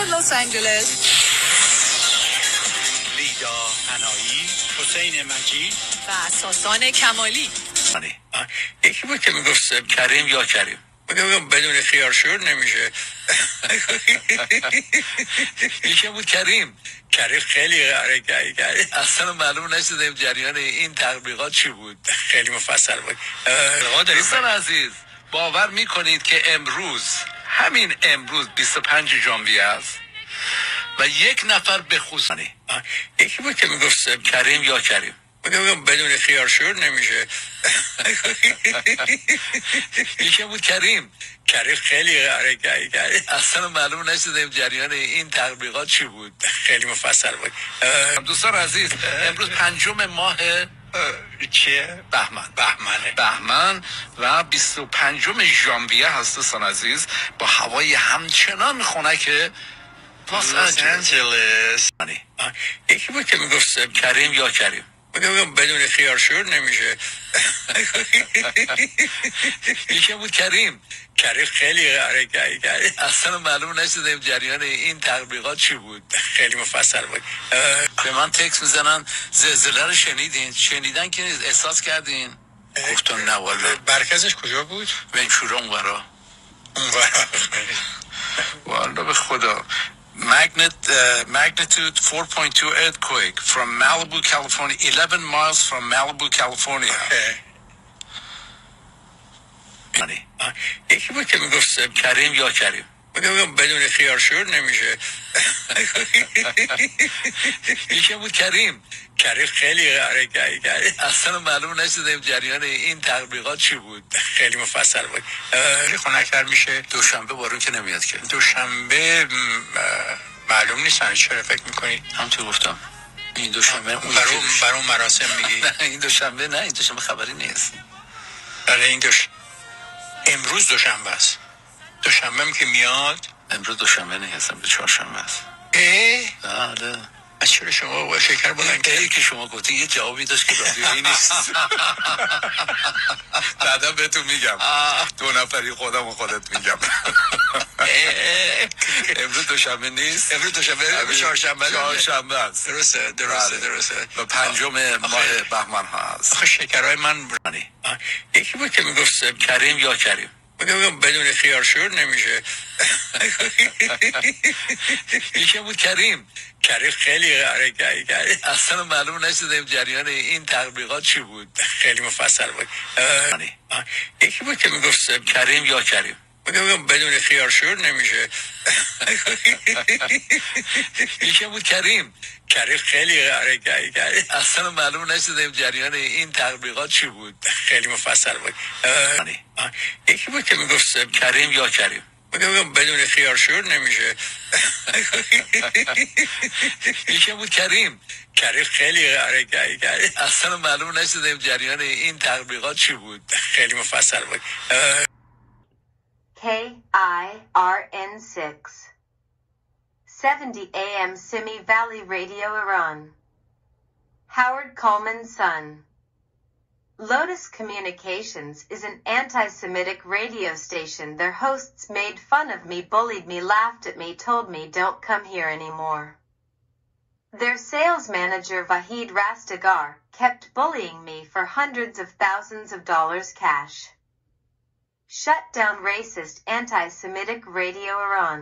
لس آنجلس. لیدا انایی، حسین مجید و ساسان کمالی. یکی بود که میگفت کریم یا کریم، بگم بدون خیار شور نمیشه. یکی بود کریم خیلی حرکتی اصلا معلوم نشده جریان این تبلیغات چی بود. خیلی مفصل بود. دوستان عزیز، باور میکنید که همین امروز 25 ژانویه است و یک نفر به خصوص یکی بود که میگفت کریم یا کریم، بگم بدون خیار شور نمیشه. یکی بود کریم خیلی حرکتی اصلا معلوم نشده جریان این تبلیغات چی بود. خیلی مفصل بود. دوستان عزیز، امروز 5 ماه چیه؟ بهمن و 25 ژانویه هست. دوستان عزیز، با هوای همچنان خنک لس آنجلس. یکی بود که میگفت کریم یا کریم، بگم بدون خیار شور نمیشه. یکی بود کریم خیلی حرکتی اصلا معلوم نشده جریان این تبلیغات چی بود. خیلی مفصل بود. به من تکس میزنن زلزله رو شنیدن که احساس کردین؟ گفتم نه والا. مرکزش کجا بود؟ ونچورا اونورا والا به خدا. Magnitude 4.2 earthquake from Malibu, California, 11 miles from Malibu, California. یکی بود که میگفت کریم یا کریم، بگم بدون خیار شور نمیشه. یکی بود کریم خیلی حرکتی اصلا معلوم نشده جریان این تبلیغات چی بود. خیلی مفصل بود. خیلی خنک‌تر میشه. دوشنبه بارون که نمیاد که. دوشنبه معلوم نیست. چرا فکر میکنید؟ همونطور گفتم این دوشنبه برای مراسم میگی؟ نه این دوشنبه خبری نیست. برای امروز دوشنبه است. دوشنبه هم که میاد. امروز دوشنبه نیست، امروز چهارشنبه است. بله. چرا شما با شکر بلند کردی که شما گفتی یه جوابی داشت که رادیویی نیست. بعدا بهتون میگم. 2 نفری خودم و خودت میگم. امروز دوشنبه نیست. امروز چهارشنبه است. درسته. و 5 ماه بهمن هست. آخه شکرهای من یکی بود که میگفت کریم یا کریم، بگم بدون خیار شور نمیشه. یکی بود کریم خیلی حرکتی اصلا معلوم نشده جریان این تبلیغات چی بود. خیلی مفصل بود. یکی بود که میگفت کریم یا کریم، بگم بدون خیار شور نمیشه. یکی بود کریم خیلی حرکتی اصلا معلوم نشده جریان این تبلیغات چی بود. خیلی مفصل بود. یکی بود که میگفت کریم یا کریم، بگم بدون خیار شور نمیشه. یکی بود کریم خیلی حرکتی اصلا معلوم نشده جریان این تبلیغات چی بود. خیلی مفصل بود. KIRN6 70 AM Simi Valley Radio Iran. Howard Coleman's son. Lotus Communications is an anti-Semitic radio station. Their hosts made fun of me, bullied me, laughed at me, told me don't come here anymore. Their sales manager Vahid Rastagar kept bullying me for hundreds of thousands of dollars cash. Shut down racist anti-Semitic Radio Iran.